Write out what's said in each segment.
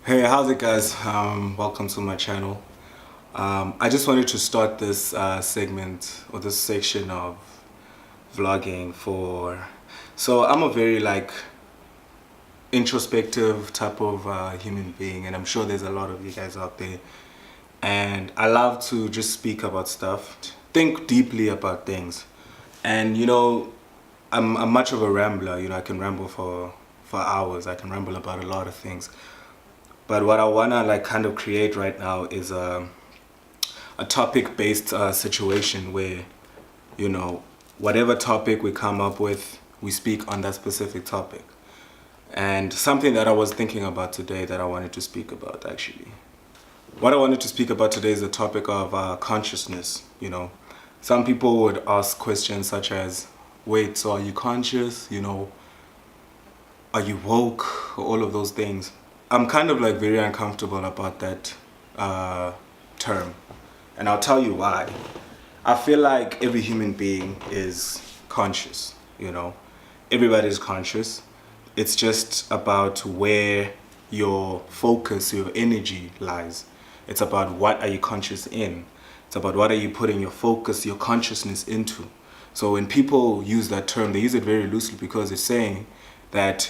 Hey, how's it guys? Welcome to my channel. I just wanted to start this segment or this section of vlogging so I'm a very introspective type of human being, and I'm sure there's a lot of you guys out there, and I love to just speak about stuff, think deeply about things. And I'm much of a rambler. I can ramble for hours. I can ramble about a lot of things. But what I wanna kind of create right now is a topic-based situation where, whatever topic we come up with, we speak on that specific topic. And something that I was thinking about today that I wanted to speak about actually. What I wanted to speak about today is the topic of consciousness. Some people would ask questions such as, wait, so are you conscious? Are you woke? All of those things. I'm kind of very uncomfortable about that term, and I'll tell you why. I feel like every human being is conscious. Everybody's conscious. It's just about where your focus, your energy lies. It's about what are you conscious in. It's about what are you putting your focus, your consciousness into. So when people use that term, they use it very loosely because it's saying that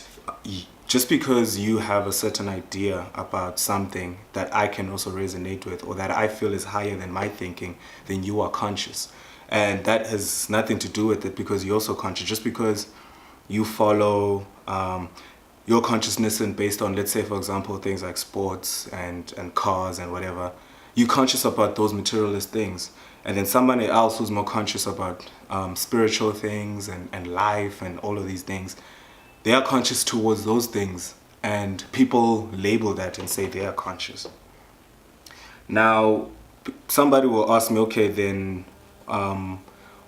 just because you have a certain idea about something that I can also resonate with, or that I feel is higher than my thinking, then you are conscious. And that has nothing to do with it, because you're also conscious. Just because you follow your consciousness and based on, let's say, for example, things like sports and cars and whatever, you're conscious about those materialist things. And then somebody else who's more conscious about spiritual things and life and all of these things, they are conscious towards those things, and people label that and say they are conscious. Now, somebody will ask me, okay, then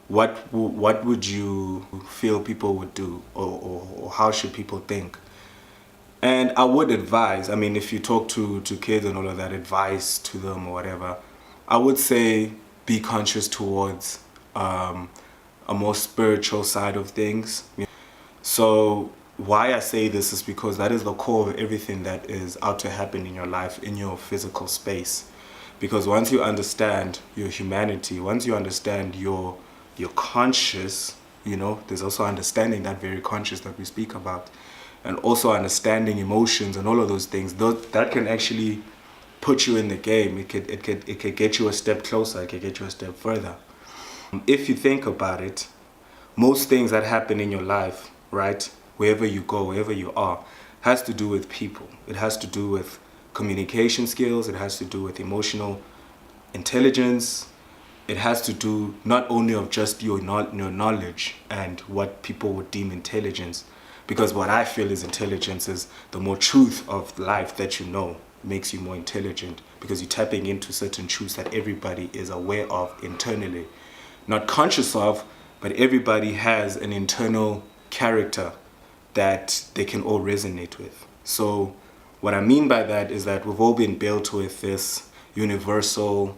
what would you feel people would do, or how should people think? And I would advise, if you talk to kids and all of that, advice to them or whatever, I would say be conscious towards a more spiritual side of things. So why I say this is because that is the core of everything that is out to happen in your life, in your physical space. Because once you understand your humanity, once you understand your conscious, there's also understanding that very conscious that we speak about, and also understanding emotions and all of those things, that can actually put you in the game. It could get you a step closer, it could get you a step further. If you think about it, most things that happen in your life, right, wherever you go, wherever you are, has to do with people. It has to do with communication skills. It has to do with emotional intelligence. It has to do not only of just your knowledge and what people would deem intelligence, because what I feel is intelligence is the more truth of life that you know makes you more intelligent, because you're tapping into certain truths that everybody is aware of internally, not conscious of, but everybody has an internal character that they can all resonate with. So what I mean by that is that we've all been built with this universal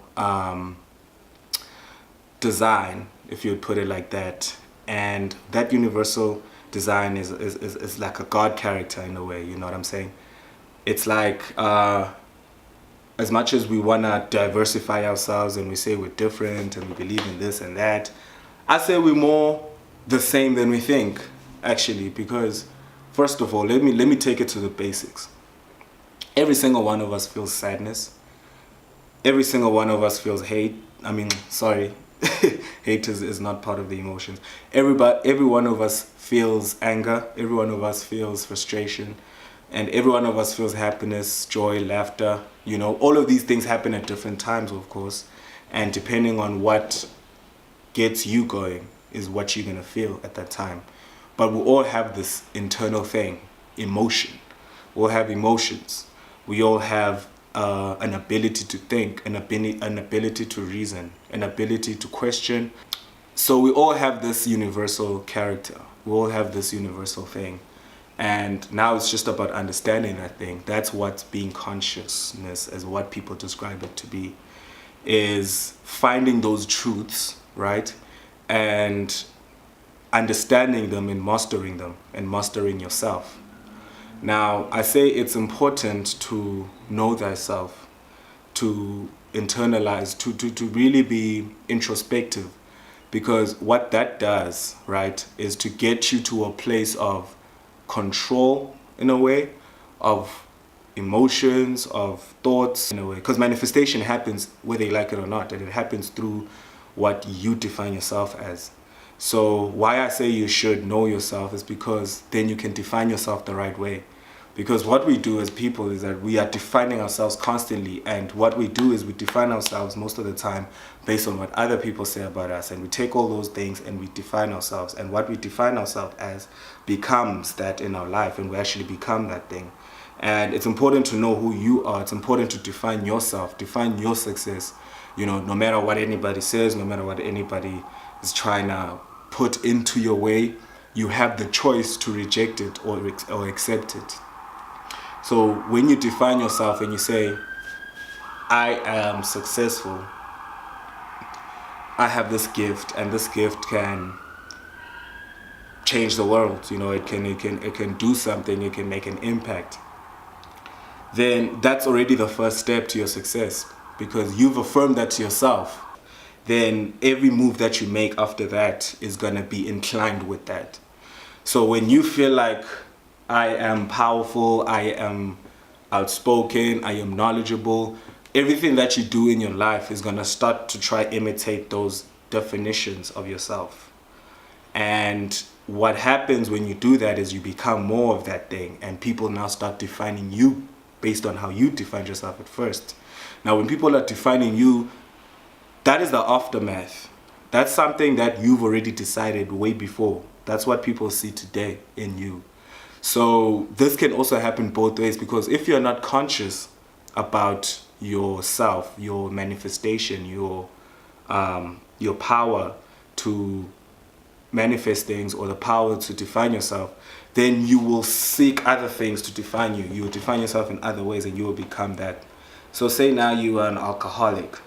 design, if you would put it like that. And that universal design is like a God character in a way, you know what I'm saying? It's like as much as we want to diversify ourselves and we say we're different and we believe in this and that, I say we're more the same than we think, actually. Because first of all, let me take it to the basics. Every single one of us feels sadness. Every single one of us feels hate. Hate is not part of the emotions. Every one of us feels anger. Every one of us feels frustration. And every one of us feels happiness, joy, laughter. All of these things happen at different times, of course. And depending on what gets you going is what you're going to feel at that time. But we all have this internal thing, emotion. We all have emotions. We all have an ability to think, an ability to reason, an ability to question. So we all have this universal character. We all have this universal thing. And now it's just about understanding that thing. That's what being consciousness, as what people describe it to be, is finding those truths, right? And understanding them and mastering yourself. Now, I say it's important to know thyself, to internalize, to really be introspective, because what that does, right, is to get you to a place of control in a way, of emotions, of thoughts in a way, because manifestation happens whether you like it or not, and it happens through what you define yourself as. So why I say you should know yourself is because then you can define yourself the right way. Because what we do as people is that we are defining ourselves constantly, and what we do is we define ourselves most of the time based on what other people say about us, and we take all those things and we define ourselves, and what we define ourselves as becomes that in our life, and we actually become that thing. And it's important to know who you are. It's important to define yourself, define your success, no matter what anybody says, no matter what anybody is trying to put into your way, you have the choice to reject it or accept it. So when you define yourself and you say, I am successful, I have this gift, and this gift can change the world, it can do something, it can make an impact, then that's already the first step to your success, because you've affirmed that to yourself. Then every move that you make after that is going to be inclined with that. So when you feel like I am powerful, I am outspoken, I am knowledgeable, everything that you do in your life is going to start to try imitate those definitions of yourself. And what happens when you do that is you become more of that thing, and people now start defining you based on how you defined yourself at first. Now when people are defining you, that is the aftermath. That's something that you've already decided way before. That's what people see today in you. So this can also happen both ways, because if you're not conscious about yourself, your manifestation, your power to manifest things, or the power to define yourself, then you will seek other things to define you. You will define yourself in other ways, and you will become that. So say now you are an alcoholic.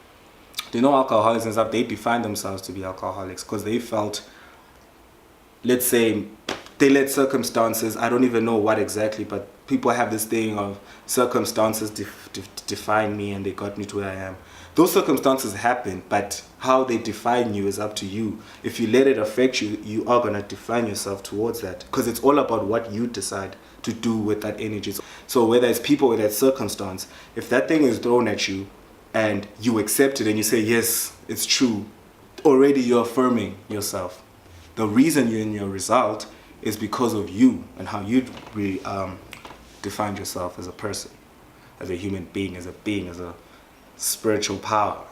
Alcoholics and stuff, they define themselves to be alcoholics because they felt, let's say, they let circumstances, I don't even know what exactly, but people have this thing of circumstances define me, and they got me to where I am. Those circumstances happen, but how they define you is up to you. If you let it affect you, you are going to define yourself towards that, because it's all about what you decide to do with that energy. So whether it's people, whether it's circumstance, if that thing is thrown at you and you accept it and you say, yes, it's true, already you're affirming yourself. The reason you're in your result is because of you and how you defined yourself as a person, as a human being, as a spiritual power,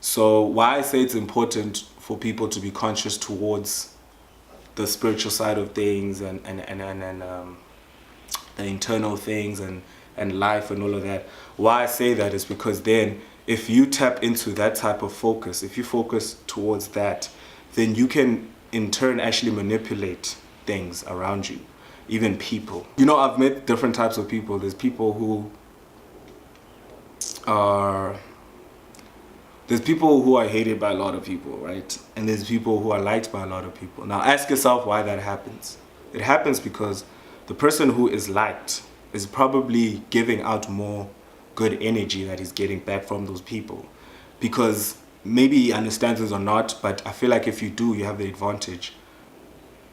So why I say it's important for people to be conscious towards the spiritual side of things and the internal things and life and all of that. Why I say that is because then if you tap into that type of focus, if you focus towards that, then you can in turn actually manipulate things around you, even people. I've met different types of people. There's people who are hated by a lot of people, right? And there's people who are liked by a lot of people. Now ask yourself why that happens. It happens because the person who is liked is probably giving out more good energy that he's getting back from those people. Because maybe he understands this or not, but I feel like if you do, you have the advantage.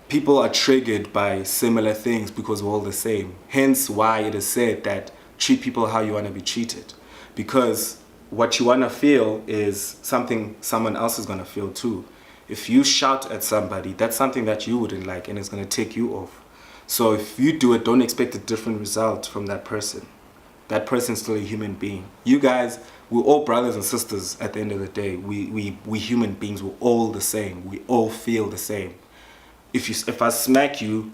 People are triggered by similar things because we're all the same. Hence why it is said that treat people how you want to be treated. Because what you want to feel is something someone else is going to feel too. If you shout at somebody, that's something that you wouldn't like, and it's going to take you off. So if you do it, don't expect a different result from that person. That person's still a human being. You guys, we're all brothers and sisters at the end of the day. We human beings, we're all the same. We all feel the same. If I smack you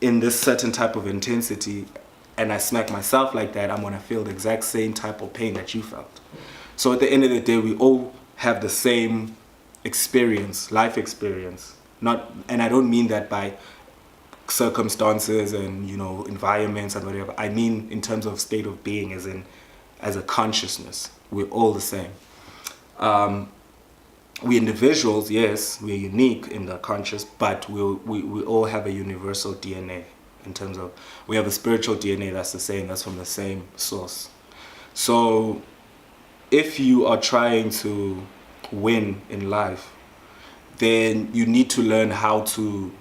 in this certain type of intensity and I smack myself like that, I'm gonna feel the exact same type of pain that you felt. So at the end of the day, we all have the same experience, life experience. And I don't mean that by circumstances and environments and whatever. I mean in terms of state of being, as a consciousness. We're all the same. We individuals, yes, we're unique in the conscious, but we all have a universal DNA, in terms of we have a spiritual DNA that's the same, that's from the same source. So if you are trying to win in life, then you need to learn how to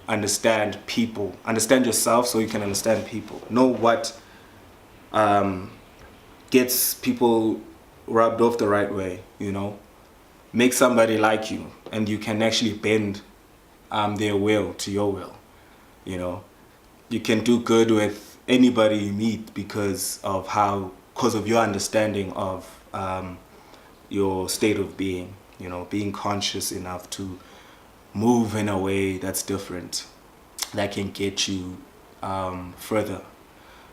understand people, understand yourself so you can understand people, know what gets people rubbed off the right way, you know, make somebody like you, and you can actually bend their will to your will, you know. You can do good with anybody you meet because of your understanding of your state of being, you know, being conscious enough to move in a way that's different, that can get you further.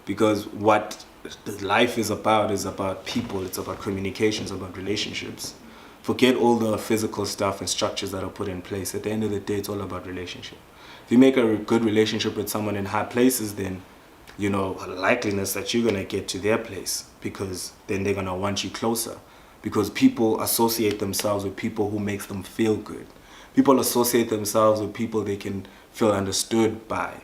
Because what life is about people, it's about communications, about relationships. Forget all the physical stuff and structures that are put in place. At the end of the day, it's all about relationship. If you make a good relationship with someone in high places, then you know a likeliness that you're gonna get to their place, because then they're gonna want you closer. Because people associate themselves with people who makes them feel good. People associate themselves with people they can feel understood by.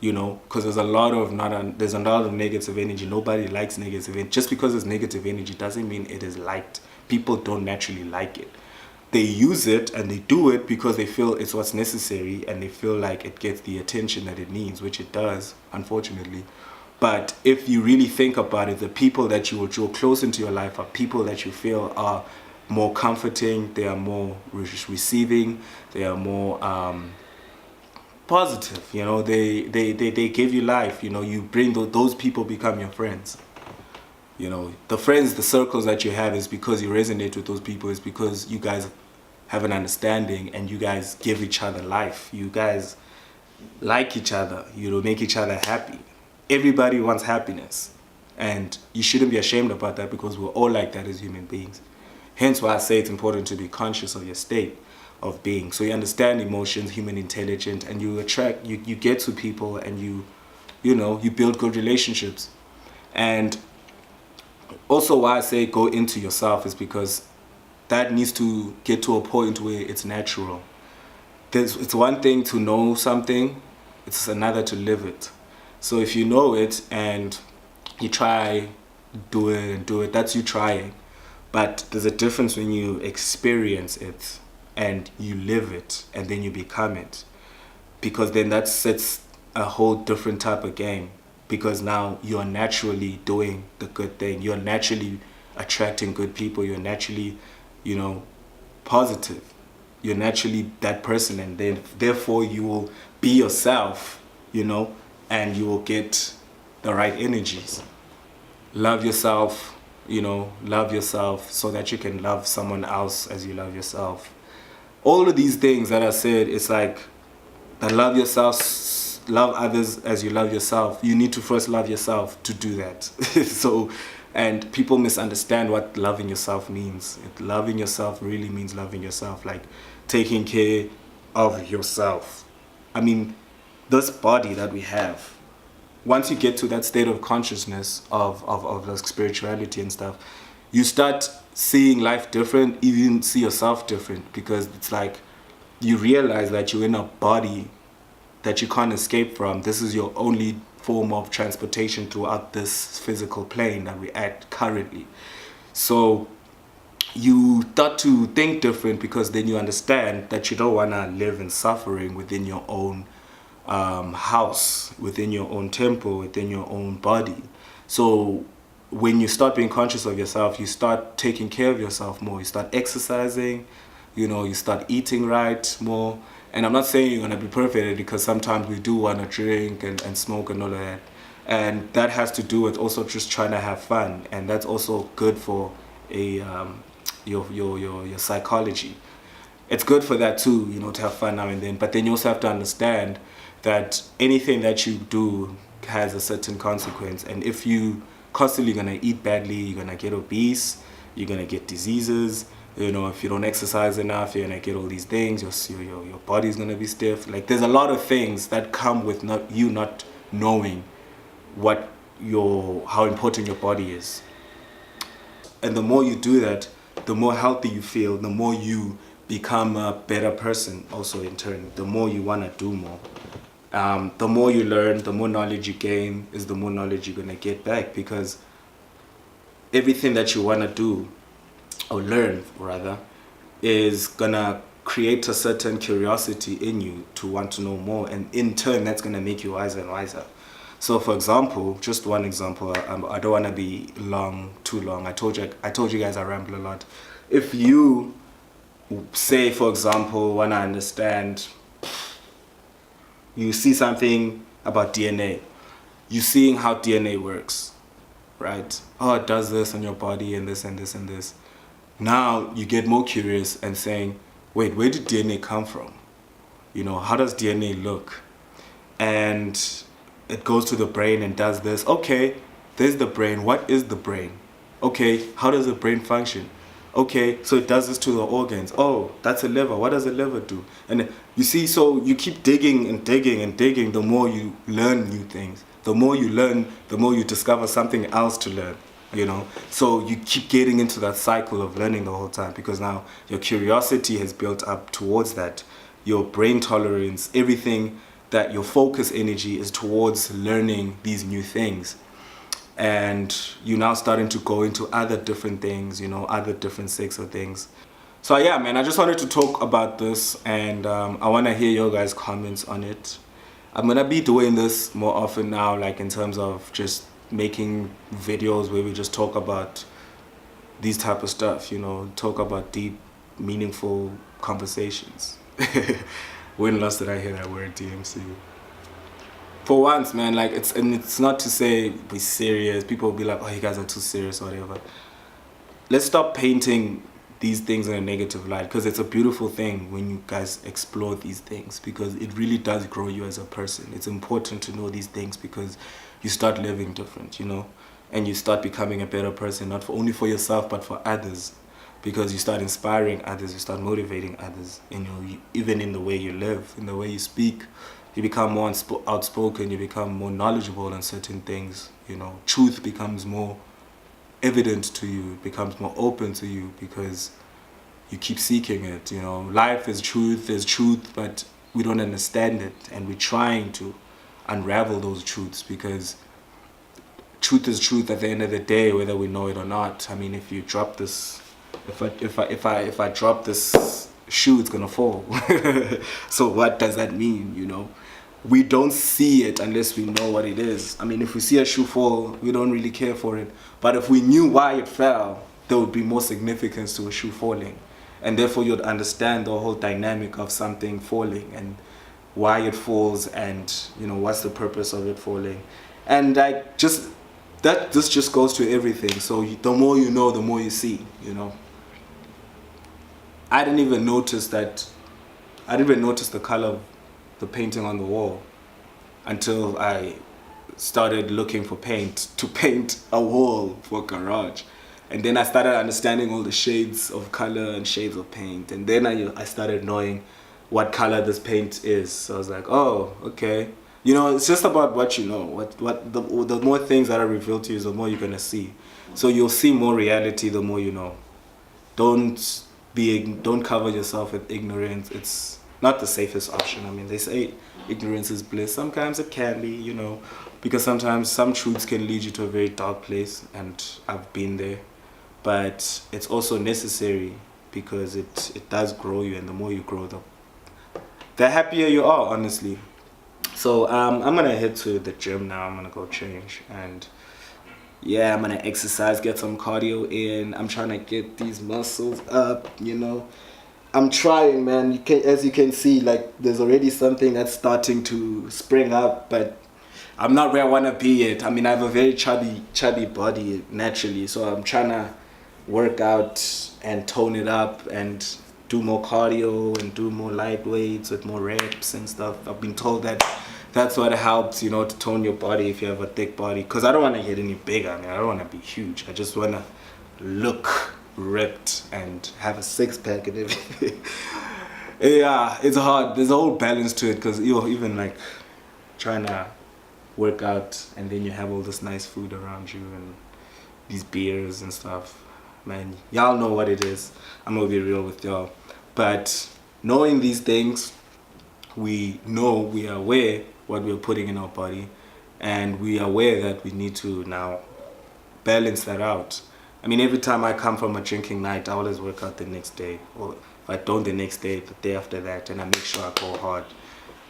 You know, because there's a lot of negative energy. Nobody likes negative energy. Just because it's negative energy doesn't mean it is liked. People don't naturally like it. They use it and they do it because they feel it's what's necessary, and they feel like it gets the attention that it needs, which it does, unfortunately. But if you really think about it, the people that you will draw close into your life are people that you feel are more comforting, they are more receiving, they are more positive, you know, they give you life, you know, you bring those people become your friends. You know, the circles that you have is because you resonate with those people, is because you guys have an understanding and you guys give each other life. You guys like each other, you know, make each other happy. Everybody wants happiness, and you shouldn't be ashamed about that, because we're all like that as human beings. Hence why I say it's important to be conscious of your state of being, so you understand emotions, human intelligence, and you get to people, and you know, you build good relationships. And also why I say go into yourself is because that needs to get to a point where it's natural. It's one thing to know something, it's another to live it. So if you know it and you try do it, that's you trying. But there's a difference when you experience it and you live it and then you become it, because then that sets a whole different type of game, because now you're naturally doing the good thing, you're naturally attracting good people, you're naturally, you know, positive, you're naturally that person, and then therefore you will be yourself, you know, and you will get the right energies. Love yourself, you know, love yourself so that you can love someone else as you love yourself. All of these things that I said, it's like that love yourself, love others as you love yourself. You need to first love yourself to do that. So, and people misunderstand what loving yourself means. Loving yourself really means loving yourself, like taking care of yourself. I mean, this body that we have, once you get to that state of consciousness of the spirituality and stuff, you start seeing life different, even see yourself different, because it's like you realize that you're in a body that you can't escape from. This is your only form of transportation throughout this physical plane that we're at currently. So you start to think different, because then you understand that you don't want to live in suffering within your own house, within your own temple, within your own body. So when you start being conscious of yourself, you start taking care of yourself more. You start exercising, you know, you start eating right more. And I'm not saying you're going to be perfect, because sometimes we do want to drink and smoke and all of that. And that has to do with also just trying to have fun. And that's also good for your psychology. It's good for that too, you know, to have fun now and then. But then you also have to understand that anything that you do has a certain consequence. And if you constantly going to eat badly, you're going to get obese, you're going to get diseases. You know, if you don't exercise enough, you're going to get all these things. Your body's going to be stiff. Like, there's a lot of things that come with not knowing how important your body is. And the more you do that, the more healthy you feel, the more you become a better person also in turn, the more you want to do more. The more you learn, the more knowledge you gain, is the more knowledge you're gonna get back, because everything that you wanna do or learn rather is gonna create a certain curiosity in you to want to know more, and in turn that's gonna make you wiser and wiser. So for example, just one example, I don't want to be too long. I told you guys I ramble a lot. If you say, for example, when I understand, you see something about DNA, you seeing how DNA works, right? Oh, it does this on your body and this and this and this. Now you get more curious and saying, wait, where did DNA come from? You know, how does DNA look? And it goes to the brain and does this. Okay, there's the brain. What is the brain? Okay, how does the brain function? Okay, so it does this to the organs. Oh, that's a liver. What does a liver do? And you see, so you keep digging and digging and digging. The more you learn new things, the more you learn, the more you discover something else to learn, you know? So you keep getting into that cycle of learning the whole time, because now your curiosity has built up towards that. Your brain tolerance, everything, that your focus energy is towards learning these new things, and you're now starting to go into other different things, you know, other different sects of things. So yeah, man, I just wanted to talk about this, and I want to hear your guys' comments on it. I'm gonna be doing this more often now, like in terms of just making videos where we just talk about these type of stuff, you know, talk about deep, meaningful conversations. When last did I hear that word, DMC? For once, man, like it's not to say be serious. People will be like, oh, you guys are too serious or whatever. Let's stop painting these things in a negative light, because it's a beautiful thing when you guys explore these things, because it really does grow you as a person. It's important to know these things because you start living different, you know, and you start becoming a better person, not only for yourself, but for others. Because you start inspiring others, you start motivating others, even in the way you live, in the way you speak. You become more outspoken, you become more knowledgeable on certain things, you know. Truth becomes more evident to you, it becomes more open to you, because you keep seeking it, you know. Life is truth, there's truth, but we don't understand it, and we're trying to unravel those truths, because truth is truth at the end of the day, whether we know it or not. I mean, if you drop this, if I drop this shoe, it's gonna fall. So what does that mean, you know? We don't see it unless we know what it is. I mean, if we see a shoe fall, we don't really care for it. But if we knew why it fell, there would be more significance to a shoe falling. And therefore you'd understand the whole dynamic of something falling and why it falls, and, you know, what's the purpose of it falling. And this just goes to everything. So the more you know, the more you see, you know. I didn't even notice the color of the painting on the wall until I started looking for paint to paint a wall for a garage. And then I started understanding all the shades of color and shades of paint. And then I started knowing what color this paint is. So I was like, oh, okay. You know, it's just about what you know. The more things that are revealed to you, the more you're gonna see. So you'll see more reality the more you know. Don't cover yourself with ignorance. It's not the safest option. I mean, they say ignorance is bliss. Sometimes it can be, you know, because sometimes some truths can lead you to a very dark place, and I've been there. But it's also necessary, because it does grow you, and the more you grow, the happier you are, honestly. So I'm gonna head to the gym now. I'm gonna go change, and yeah, I'm gonna exercise, get some cardio in. I'm trying to get these muscles up, you know. I'm trying, man. As you can see, like, there's already something that's starting to spring up, but I'm not where I want to be yet. I mean, I have a very chubby body naturally, so I'm trying to work out and tone it up and do more cardio and do more light weights with more reps and stuff. I've been told that that's what helps, you know, to tone your body if you have a thick body. Because I don't want to get any bigger. I mean, I don't want to be huge. I just want to look ripped and have a six-pack and everything. Yeah, it's hard. There's a whole balance to it, because you're even like trying to work out and then you have all this nice food around you and these beers and stuff. Man, y'all know what it is. I'm gonna be real with y'all. But knowing these things we know, we are aware what we're putting in our body, and we are aware that we need to now balance that out. I mean, every time I come from a drinking night, I always work out the next day, or if I don't the next day, the day after that, and I make sure I go hard,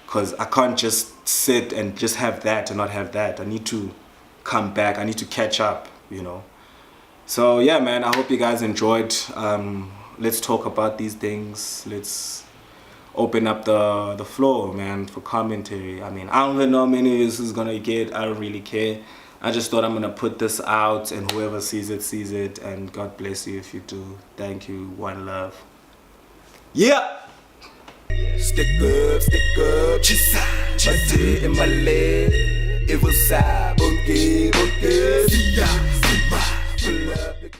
because I can't just sit and just have that and not have that. I need to come back, I need to catch up, you know. So yeah, man, I hope you guys enjoyed. Let's talk about these things. Let's open up the floor, man, for commentary. I mean, I don't even know how many this is gonna get. I don't really care. I just thought I'm gonna put this out, and whoever sees it, and God bless you if you do. Thank you, one love. Yeah! Stick up, chisa, in my leg. It was side, boogie, pull up.